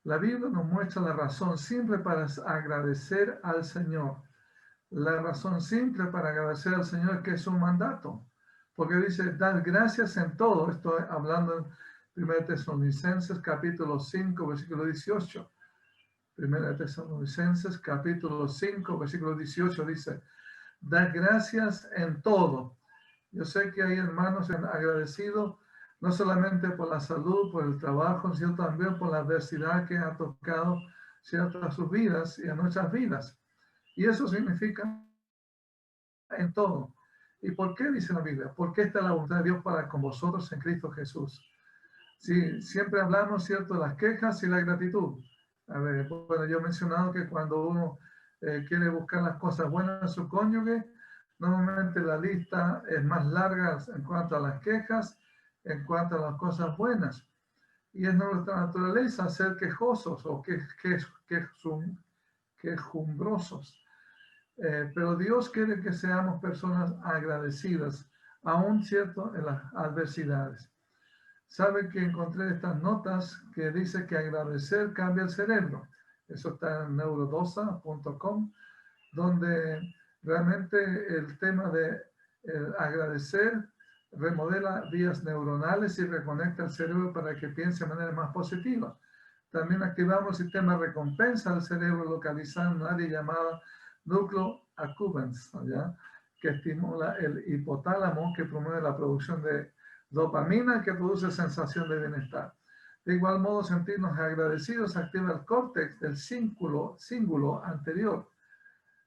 La Biblia nos muestra la razón simple para agradecer al Señor. La razón simple para agradecer al Señor es que es un mandato. Porque dice, dar gracias en todo. Estoy hablando en 1 Tesalonicenses capítulo 5, versículo 18. 1 Tesalonicenses capítulo 5, versículo 18 dice, dar gracias en todo. Yo sé que hay hermanos agradecidos no solamente por la salud, por el trabajo, sino también por la adversidad que ha tocado ciertas a sus vidas y a nuestras vidas. Y eso significa en todo. ¿Y por qué dice la Biblia? Porque esta es la voluntad de Dios para con vosotros en Cristo Jesús. Sí, siempre hablamos, ¿cierto?, de las quejas y la gratitud. A ver, bueno, yo he mencionado que cuando uno quiere buscar las cosas buenas en su cónyuge, normalmente la lista es más larga en cuanto a las quejas, en cuanto a las cosas buenas. Y es nuestra naturaleza ser quejosos o quejumbrosos. Pero Dios quiere que seamos personas agradecidas, aún cierto en las adversidades. Sabe que encontré estas notas que dice que agradecer cambia el cerebro. Eso está en neurodosa.com, donde realmente el tema de agradecer remodela vías neuronales y reconecta el cerebro para que piense de manera más positiva. También activamos el sistema de recompensa del cerebro localizado en un área llamada núcleo accumbens, ¿ya?, que estimula el hipotálamo, que promueve la producción de dopamina, que produce sensación de bienestar. De igual modo, sentirnos agradecidos activa el córtex del cíngulo anterior,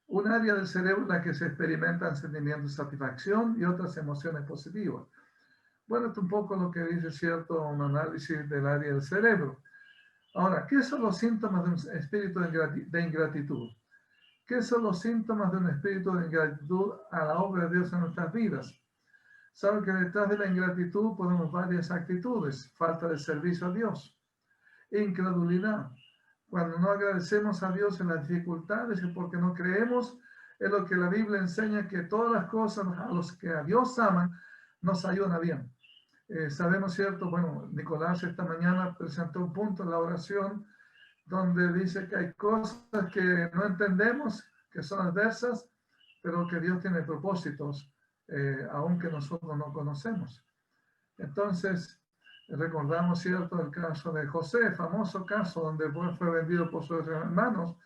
un área del cerebro en la que se experimentan sentimientos de satisfacción y otras emociones positivas. Bueno, esto es un poco lo que dice, cierto, un análisis del área del cerebro. Ahora, ¿qué son los síntomas de un espíritu de ingratitud? ¿Qué son los síntomas de un espíritu de ingratitud a la obra de Dios en nuestras vidas? Saben que detrás de la ingratitud podemos varias actitudes: falta de servicio a Dios, incredulidad. Cuando no agradecemos a Dios en las dificultades es porque no creemos en lo que la Biblia enseña, que todas las cosas a los que a Dios aman nos ayudan a bien. Sabemos, ¿cierto? Bueno, Nicolás esta mañana presentó un punto en la oración donde dice que hay cosas que no entendemos, que son adversas, pero que Dios tiene propósitos, aunque nosotros no conocemos. Entonces, recordamos, ¿cierto?, el caso de José, famoso caso donde fue vendido por sus hermanos,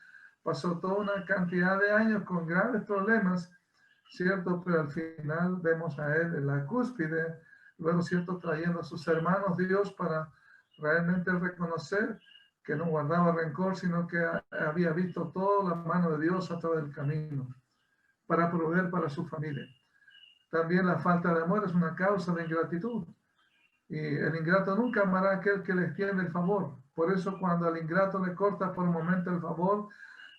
pasó toda una cantidad de años con graves problemas, ¿cierto?, pero al final vemos a él en la cúspide, luego, ¿cierto?, trayendo a sus hermanos Dios para realmente reconocer que no guardaba rencor, sino que había visto toda la mano de Dios a través del camino para proveer para su familia. También la falta de amor es una causa de ingratitud. Y el ingrato nunca amará a aquel que le extiende el favor. Por eso, cuando al ingrato le corta por un momento el favor,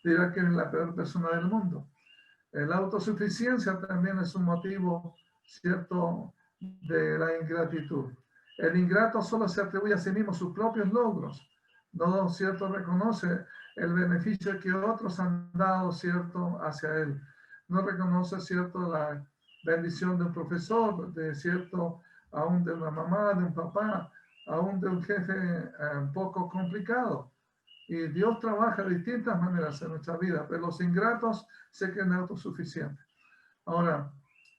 dirá que es la peor persona del mundo. La autosuficiencia también es un motivo, ¿cierto?, de la ingratitud. El ingrato solo se atribuye a sí mismo sus propios logros. No, ¿cierto?, reconoce el beneficio que otros han dado, ¿cierto?, hacia él. No reconoce, ¿cierto?, la bendición de un profesor, de cierto, aún de una mamá, de un papá, aún de un jefe un poco complicado. Y Dios trabaja de distintas maneras en nuestra vida, pero los ingratos se creen autosuficientes. Ahora,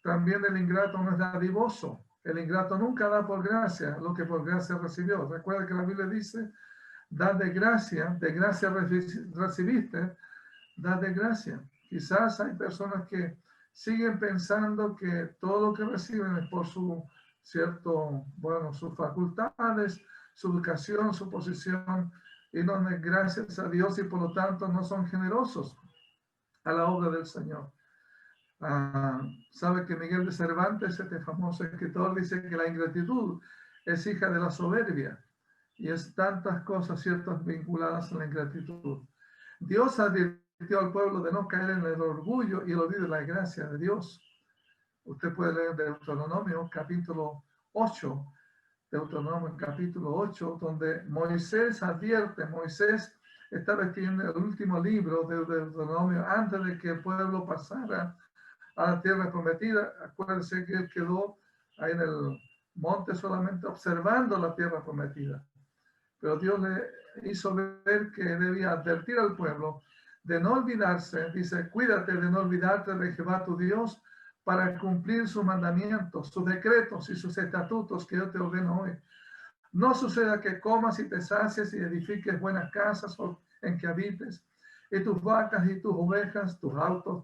también el ingrato no es dadivoso. El ingrato nunca da por gracia lo que por gracia recibió. Recuerda que la Biblia dice, da de gracia recibiste, da de gracia. Quizás hay personas que siguen pensando que todo lo que reciben es por su, cierto, bueno, sus facultades, su educación, su posición, y no es gracias a Dios, y por lo tanto no son generosos a la obra del Señor. Sabe que Miguel de Cervantes, este famoso escritor, dice que la ingratitud es hija de la soberbia, y es tantas cosas ciertas vinculadas a la ingratitud. Dios advirtió al pueblo de no caer en el orgullo y el olvido de la gracia de Dios. Usted puede leer Deuteronomio capítulo 8, Deuteronomio capítulo 8, donde Moisés advierte, Moisés estaba escribiendo el último libro de Deuteronomio antes de que el pueblo pasara a la tierra prometida. Acuérdense que él quedó ahí en el monte solamente observando la tierra prometida. Pero Dios le hizo ver que debía advertir al pueblo de no olvidarse. Dice, cuídate de no olvidarte de Jehová tu Dios para cumplir sus mandamientos, sus decretos y sus estatutos que yo te ordeno hoy. No suceda que comas y te sacies y edifiques buenas casas en que habites, y tus vacas y tus ovejas, tus autos,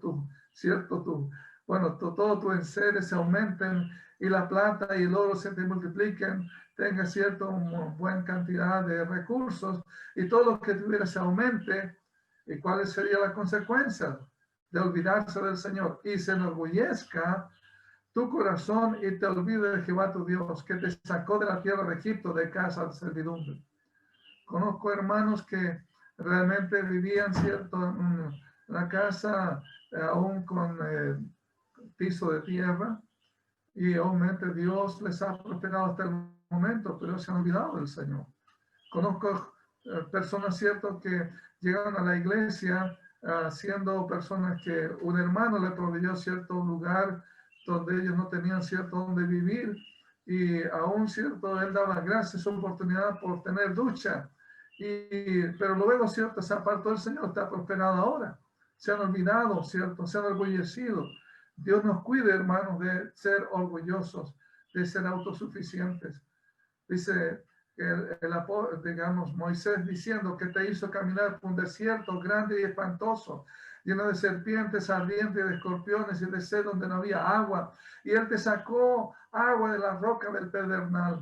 todo tu enseres se aumenten, y la plata y el oro se te multipliquen, tenga una buena cantidad de recursos, y todo lo que tuviera se aumente. ¿Y cuál sería la consecuencia de olvidarse del Señor? Y se enorgullezca tu corazón y te olvides de Jehová tu Dios, que te sacó de la tierra de Egipto, de casa de servidumbre. Conozco hermanos que realmente vivían, ¿cierto?, en una casa aún con piso de tierra, y obviamente Dios les ha prosperado hasta el momento, pero se han olvidado del Señor. Conozco personas, ¿cierto?, que llegaron a la iglesia siendo personas que un hermano le proveyó cierto lugar donde ellos no tenían cierto donde vivir, y aún cierto él daba gracias, su oportunidad por tener ducha, pero luego cierto se apartó del Señor, está prosperado ahora, se han olvidado, cierto, se han orgullecido. Dios nos cuide, hermanos, de ser orgullosos, de ser autosuficientes. Dice digamos, Moisés diciendo que te hizo caminar por un desierto grande y espantoso, lleno de serpientes ardientes, de escorpiones y de sed donde no había agua. Y él te sacó agua de la roca del pedernal,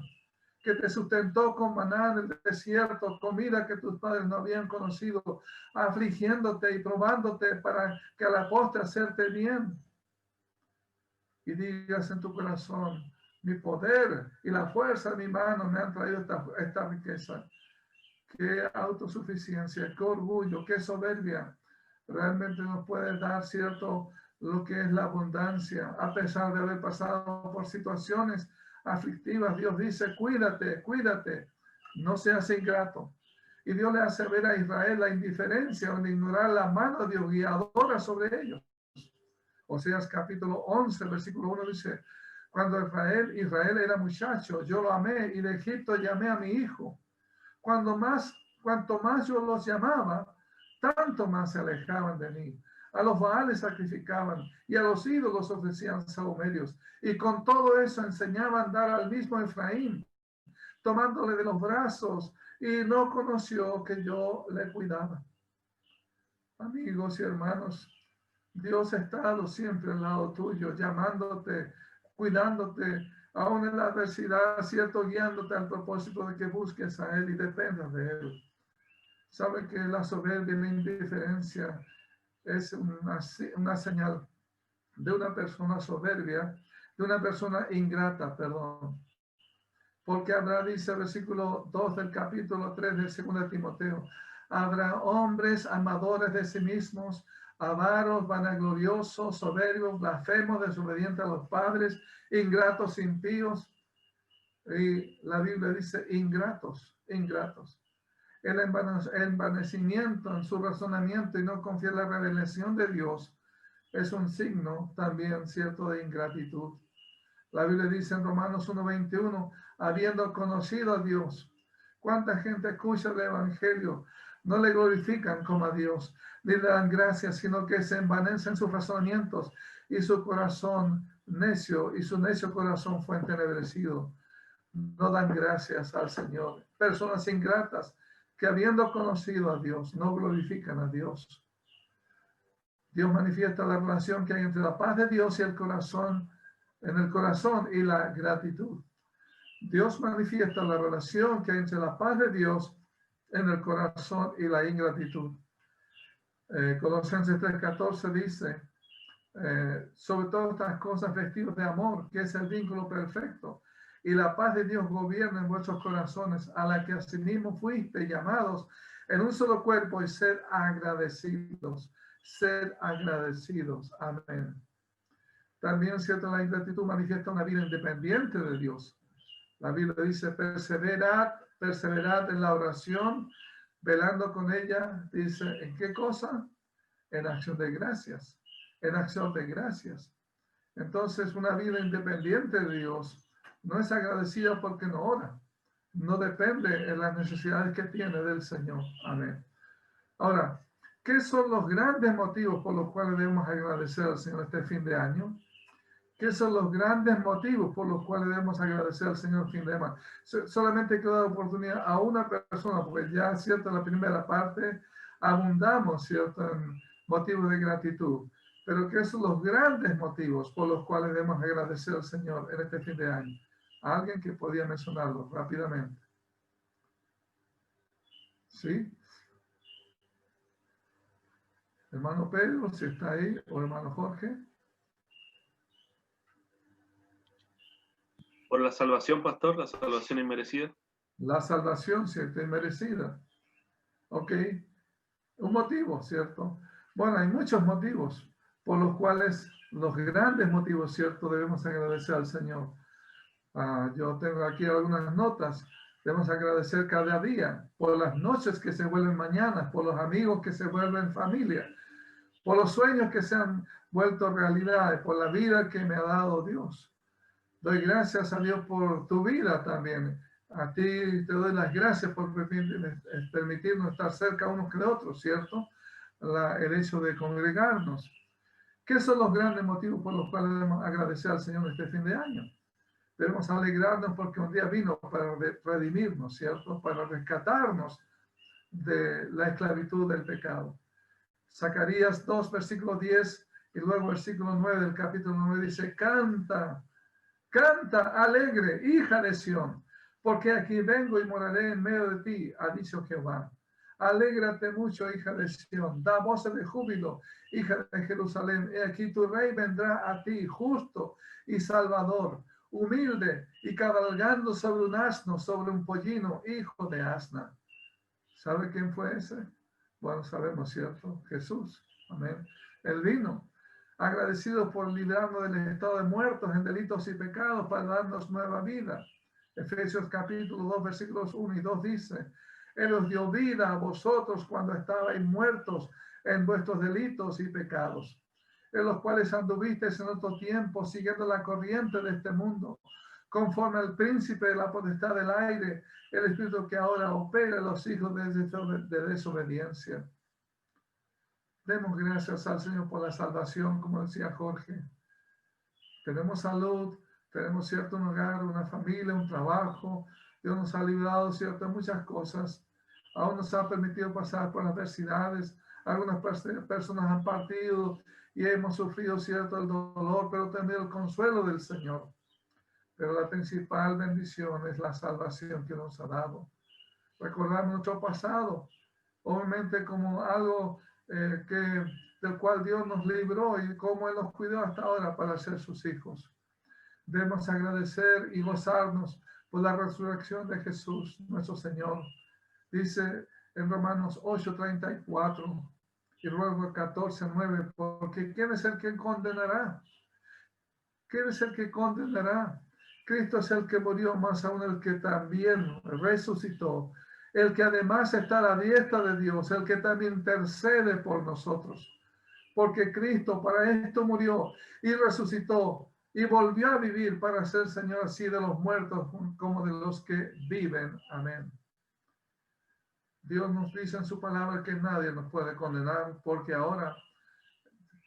que te sustentó con maná en el desierto, comida que tus padres no habían conocido, afligiéndote y probándote para que a la postre hacerte bien. Y digas en tu corazón, mi poder y la fuerza de mi mano me han traído esta riqueza. Qué autosuficiencia, qué orgullo, qué soberbia. Realmente nos puede dar, cierto, lo que es la abundancia, a pesar de haber pasado por situaciones aflictivas. Dios dice, cuídate, cuídate, no seas ingrato. Y Dios le hace ver a Israel la indiferencia o de ignorar la mano de Dios guiadora sobre ellos. Oseas capítulo 11, versículo 1 dice, cuando Israel era muchacho, yo lo amé, y de Egipto llamé a mi hijo. Cuanto más yo los llamaba, tanto más se alejaban de mí. A los Baales sacrificaban y a los ídolos ofrecían sahumerios. Y con todo eso enseñaban a andar al mismo Efraín, tomándole de los brazos, y no conoció que yo le cuidaba. Amigos y hermanos, Dios ha estado siempre al lado tuyo, llamándote, cuidándote, aún en la adversidad, cierto, guiándote al propósito de que busques a Él y dependas de Él. Sabe que la soberbia y la indiferencia es una señal de una persona soberbia, de una persona ingrata, perdón. Porque habrá, dice el versículo 2 del capítulo 3 de 2 Timoteo, habrá hombres amadores de sí mismos, avaros, vanagloriosos, soberbios, blasfemos, desobedientes a los padres, ingratos, impíos. Y la Biblia dice ingratos, ingratos. El envanecimiento en su razonamiento y no confiar en la revelación de Dios es un signo también cierto de ingratitud. La Biblia dice en Romanos 1:21, habiendo conocido a Dios, ¿cuánta gente escucha el Evangelio? No le glorifican como a Dios, ni le dan gracias, sino que se envanecen sus razonamientos y su corazón necio, y su necio corazón fue entenebrecido. No dan gracias al Señor. Personas ingratas que habiendo conocido a Dios, no glorifican a Dios. Dios manifiesta la relación que hay entre la paz de Dios y el corazón, en el corazón y la gratitud. Dios manifiesta la relación que hay entre la paz de Dios en el corazón y la ingratitud. Colosenses 3:14 dice, sobre todas estas cosas vestidos de amor, que es el vínculo perfecto, y la paz de Dios gobierna en vuestros corazones, a la que asimismo fuiste llamados en un solo cuerpo, y sed agradecidos. Sed agradecidos. Amén. También, cierto, la ingratitud manifiesta una vida independiente de Dios. La Biblia dice, perseverad en la oración, velando con ella. Dice, ¿en qué cosa? En acción de gracias. En acción de gracias. Entonces, una vida independiente de Dios no es agradecida porque no ora. no depende de las necesidades que tiene del Señor. Amén. Ahora, ¿qué son los grandes motivos por los cuales debemos agradecer al Señor este fin de año? ¿Qué son los grandes motivos por los cuales debemos agradecer al Señor fin de año? Solamente quiero dar oportunidad a una persona, porque ya, cierto, en la primera parte abundamos, cierto, en motivos de gratitud. Pero ¿qué son los grandes motivos por los cuales debemos agradecer al Señor en este fin de año? Alguien que podía mencionarlo rápidamente. ¿Sí? Hermano Pedro, si está ahí, o hermano Jorge. Por la salvación, pastor, la salvación inmerecida. La salvación, ¿cierto? Inmerecida. Ok. Un motivo, ¿cierto? Bueno, hay muchos motivos por los cuales, los grandes motivos, ¿cierto? Debemos agradecer al Señor. Yo tengo aquí algunas notas. Debemos agradecer cada día por las noches que se vuelven mañanas, por los amigos que se vuelven familia, por los sueños que se han vuelto realidad, por la vida que me ha dado Dios. Doy gracias a Dios por tu vida también. A ti te doy las gracias por permitirnos estar cerca unos que otros, ¿cierto? El hecho de congregarnos. ¿Qué son los grandes motivos por los cuales debemos agradecer al Señor este fin de año? Debemos alegrarnos porque un día vino para redimirnos, ¿cierto? Para rescatarnos de la esclavitud del pecado. Zacarías 2, versículo 10 y luego versículo 9 del capítulo 9 dice, canta, canta alegre, hija de Sión, porque aquí vengo y moraré en medio de ti, ha dicho Jehová. Alégrate mucho, hija de Sión, da voces de júbilo, hija de Jerusalén. He aquí tu rey vendrá a ti, justo y salvador, humilde y cabalgando sobre un asno, sobre un pollino, hijo de asna. ¿Sabe quién fue ese? Bueno, sabemos, ¿cierto? Jesús. Amén. Él vino agradecido por librarnos del estado de muertos en delitos y pecados para darnos nueva vida. Efesios capítulo 2, versículos 1 y 2 dice, Él os dio vida a vosotros cuando estabais muertos en vuestros delitos y pecados, en los cuales anduvisteis en otro tiempo siguiendo la corriente de este mundo, conforme al príncipe de la potestad del aire, el espíritu que ahora opera en los hijos de desobediencia. Demos gracias al Señor por la salvación, como decía Jorge. Tenemos salud, tenemos cierto un hogar, una familia, un trabajo. Dios nos ha librado, cierto, de muchas cosas. Aún nos ha permitido pasar por adversidades. Algunas personas han partido y hemos sufrido, cierto, el dolor, pero también el consuelo del Señor. Pero la principal bendición es la salvación que nos ha dado. Recordamos nuestro pasado, obviamente como algo del cual Dios nos libró y cómo Él nos cuidó hasta ahora para ser sus hijos. Debemos agradecer y gozarnos por la resurrección de Jesús, nuestro Señor. Dice en Romanos 8:34 y luego 14:9, porque ¿quién es el que condenará? ¿Quién es el que condenará? Cristo es el que murió, más aún el que también resucitó, el que además está a la diestra de Dios, el que también intercede por nosotros. Porque Cristo para esto murió y resucitó y volvió a vivir para ser Señor así de los muertos como de los que viven. Amén. Dios nos dice en su palabra que nadie nos puede condenar porque ahora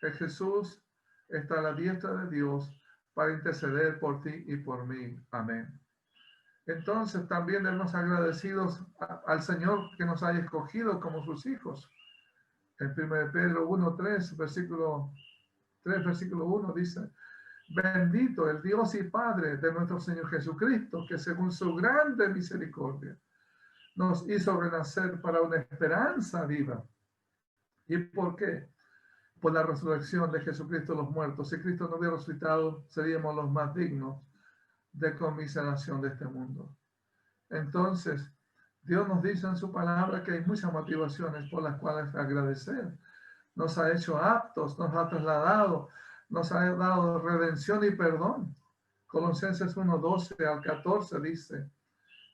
Jesús está a la diestra de Dios para interceder por ti y por mí. Amén. Entonces también debemos agradecidos al Señor que nos haya escogido como sus hijos. En 1 Pedro 1:3, versículo 3, versículo 1 dice, bendito el Dios y Padre de nuestro Señor Jesucristo, que según su grande misericordia nos hizo renacer para una esperanza viva. ¿Y por qué? Por la resurrección de Jesucristo de los muertos. Si Cristo no hubiera resucitado, seríamos los más dignos de conmiseración de este mundo. Entonces, Dios nos dice en su palabra que hay muchas motivaciones por las cuales agradecer. Nos ha hecho aptos, nos ha trasladado, nos ha dado redención y perdón. Colosenses 1:12 al 14 dice,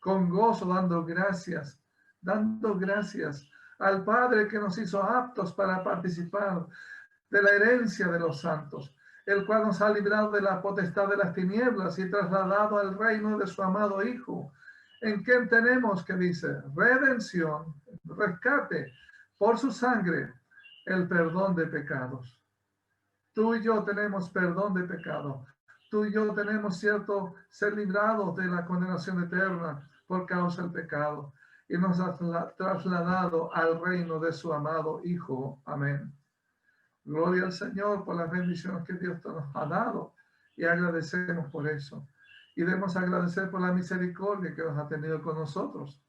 con gozo dando gracias al Padre que nos hizo aptos para participar de la herencia de los santos, el cual nos ha librado de la potestad de las tinieblas y trasladado al reino de su amado Hijo, en quien tenemos, que dice, redención, rescate, por su sangre, el perdón de pecados. Tú y yo tenemos perdón de pecado. Tú y yo tenemos, cierto, ser librados de la condenación eterna por causa del pecado. Y nos ha trasladado al reino de su amado Hijo. Amén. Gloria al Señor por las bendiciones que Dios nos ha dado. Y agradecemos por eso. Y debemos agradecer por la misericordia que nos ha tenido con nosotros.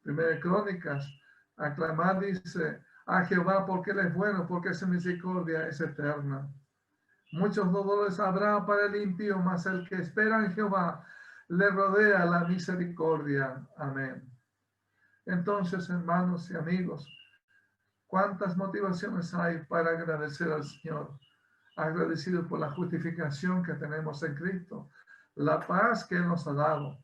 Primera Crónicas, aclamar, dice, a Jehová porque Él es bueno, porque su misericordia es eterna. Muchos dolores habrá para el impío, mas el que espera en Jehová le rodea la misericordia. Amén. Entonces, hermanos y amigos, ¿cuántas motivaciones hay para agradecer al Señor? Agradecidos por la justificación que tenemos en Cristo, la paz que Él nos ha dado.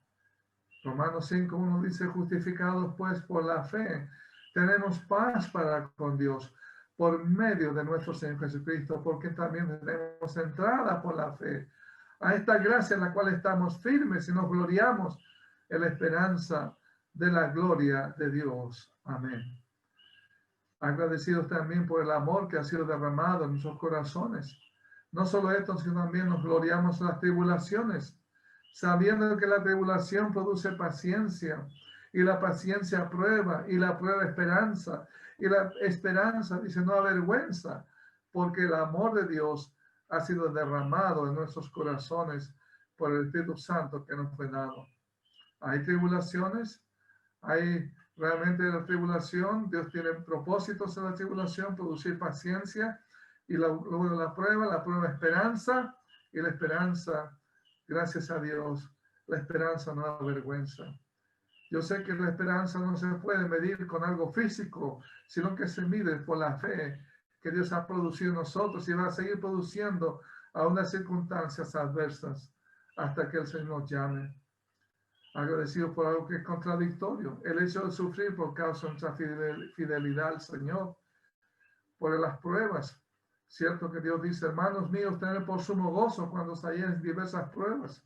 Romanos 5:1 dice, justificados pues por la fe, tenemos paz para con Dios por medio de nuestro Señor Jesucristo, porque también tenemos entrada por la fe a esta gracia en la cual estamos firmes y nos gloriamos en la esperanza de la gloria de Dios. Amén. Agradecidos también por el amor que ha sido derramado en nuestros corazones. No solo esto, sino también nos gloriamos en las tribulaciones, sabiendo que la tribulación produce paciencia, y la paciencia prueba, y la prueba esperanza, y la esperanza dice no avergüenza, porque el amor de Dios ha sido derramado en nuestros corazones por el Espíritu Santo que nos fue dado. Hay tribulaciones, hay realmente la tribulación, Dios tiene propósitos en la tribulación, producir paciencia, y luego la prueba esperanza, y la esperanza, gracias a Dios, la esperanza no avergüenza. Yo sé que la esperanza no se puede medir con algo físico, sino que se mide por la fe que Dios ha producido en nosotros y va a seguir produciendo a unas circunstancias adversas hasta que el Señor nos llame. Agradecido por algo que es contradictorio, el hecho de sufrir por causa de nuestra fidelidad al Señor, por las pruebas. Cierto que Dios dice, hermanos míos, tened por sumo gozo cuando os halléis en diversas pruebas.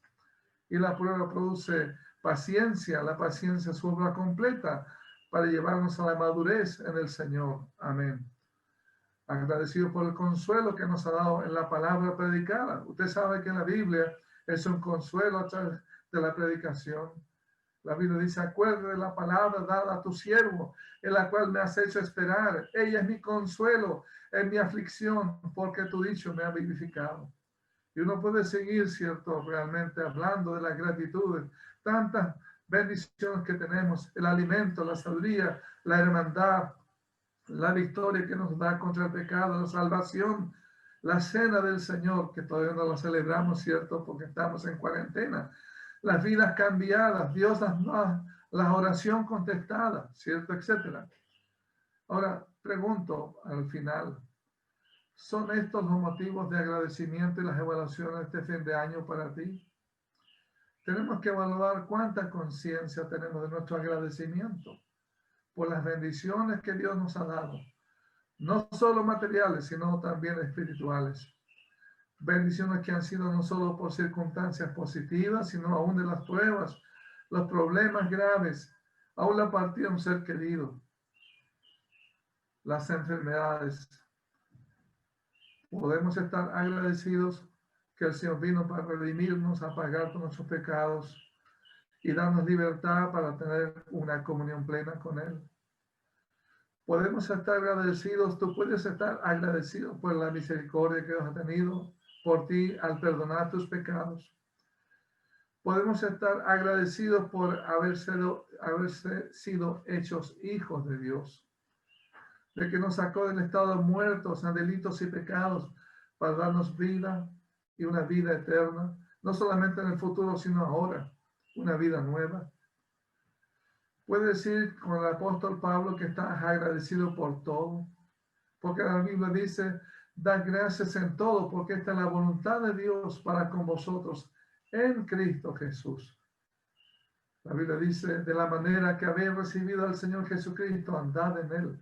Y la prueba produce paciencia, la paciencia es su obra completa para llevarnos a la madurez en el Señor. Amén. Agradecido por el consuelo que nos ha dado en la palabra predicada. Usted sabe que la Biblia es un consuelo a través de la predicación. La Biblia dice, acuérdate de la palabra dada a tu siervo, en la cual me has hecho esperar. Ella es mi consuelo en mi aflicción, porque tu dicho me ha vivificado. Y uno puede seguir, ¿cierto? Realmente hablando de la gratitud, tantas bendiciones que tenemos, el alimento, la sabiduría, la hermandad, la victoria que nos da contra el pecado, la salvación, la cena del Señor, que todavía no la celebramos, ¿cierto? Porque estamos en cuarentena. Las vidas cambiadas, Dios la oración contestada, ¿cierto? Etcétera. Ahora, pregunto al final, ¿son estos los motivos de agradecimiento y las evaluaciones de este fin de año para ti? Tenemos que evaluar cuánta conciencia tenemos de nuestro agradecimiento por las bendiciones que Dios nos ha dado, no solo materiales, sino también espirituales. Bendiciones que han sido no solo por circunstancias positivas, sino aún de las pruebas, los problemas graves, aún la partida de un ser querido, las enfermedades. Podemos estar agradecidos que el Señor vino para redimirnos, a pagar por nuestros pecados y darnos libertad para tener una comunión plena con Él. Podemos estar agradecidos, tú puedes estar agradecido por la misericordia que Dios ha tenido por ti al perdonar tus pecados. Podemos estar agradecidos por haberse sido hechos hijos de Dios, de que nos sacó del estado de muertos en delitos y pecados para darnos vida y una vida eterna, no solamente en el futuro, sino ahora, una vida nueva. Puede decir con el apóstol Pablo que estás agradecido por todo, porque la Biblia dice, da gracias en todo, porque esta es la voluntad de Dios para con vosotros en Cristo Jesús. La Biblia dice, de la manera que habéis recibido al Señor Jesucristo, andad en Él,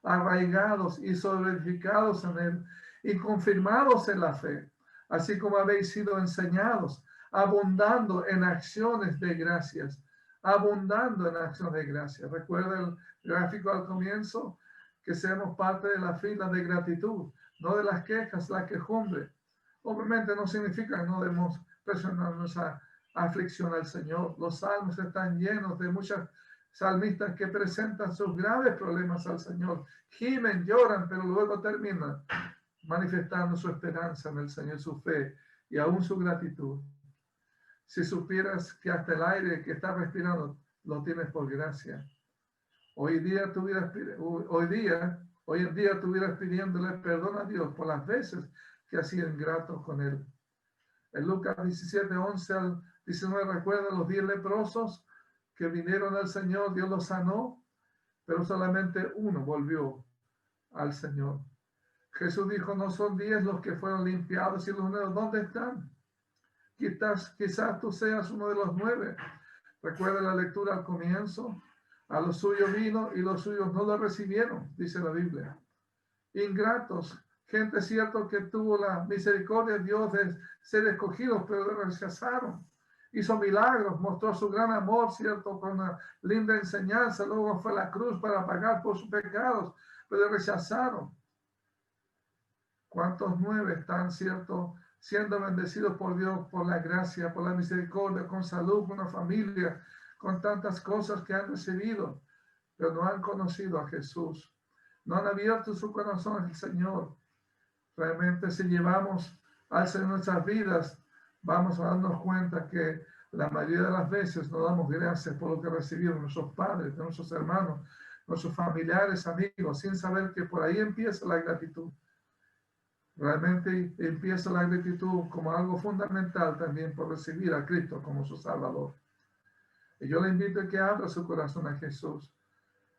arraigados y solidificados en Él, y confirmados en la fe, así como habéis sido enseñados, abundando en acciones de gracias. abundando en acción de gracia. Recuerda el gráfico al comienzo, que seamos parte de la fila de gratitud, no de las quejas, la quejumbre. Obviamente no significa que no debemos presionar nuestra aflicción al Señor. Los salmos están llenos de muchas salmistas que presentan sus graves problemas al Señor. Gimen, lloran, pero luego terminan manifestando su esperanza en el Señor, su fe y aún su gratitud. Si supieras que hasta el aire que estás respirando lo tienes por gracia. Hoy en día estuvieras pidiéndole perdón a Dios por las veces que has sido ingrato con Él. En Lucas 17, 11 al 19, recuerda los 10 leprosos que vinieron al Señor, Dios los sanó, pero solamente uno volvió al Señor. Jesús dijo, no son 10 los que fueron limpiados y los 9, ¿dónde están? Quizás tú seas uno de los 9. Recuerda la lectura al comienzo. A los suyos vino y los suyos no lo recibieron, dice la Biblia. Ingratos, gente cierto que tuvo la misericordia de Dios de ser escogidos, pero le rechazaron. Hizo milagros, mostró su gran amor, cierto, con una linda enseñanza. Luego fue a la cruz para pagar por sus pecados, pero le rechazaron. ¿Cuántos 9 están, cierto, siendo bendecidos por Dios, por la gracia, por la misericordia, con salud, con una familia, con tantas cosas que han recibido, pero no han conocido a Jesús? No han abierto su corazón al Señor. Realmente, si llevamos al Señor nuestras vidas, vamos a darnos cuenta que la mayoría de las veces no damos gracias por lo que recibieron nuestros padres, nuestros hermanos, nuestros familiares, amigos, sin saber que por ahí empieza la gratitud. Realmente empieza la gratitud como algo fundamental también por recibir a Cristo como su Salvador. Y yo le invito a que abra su corazón a Jesús,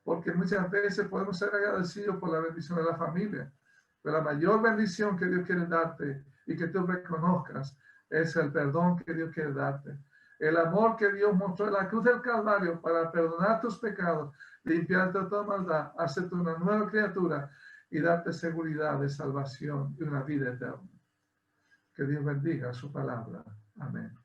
porque muchas veces podemos ser agradecidos por la bendición de la familia, pero la mayor bendición que Dios quiere darte y que tú reconozcas es el perdón que Dios quiere darte. El amor que Dios mostró en la cruz del Calvario para perdonar tus pecados, limpiarte de toda maldad, hacerte una nueva criatura y darte seguridad de salvación y una vida eterna. Que Dios bendiga su palabra. Amén.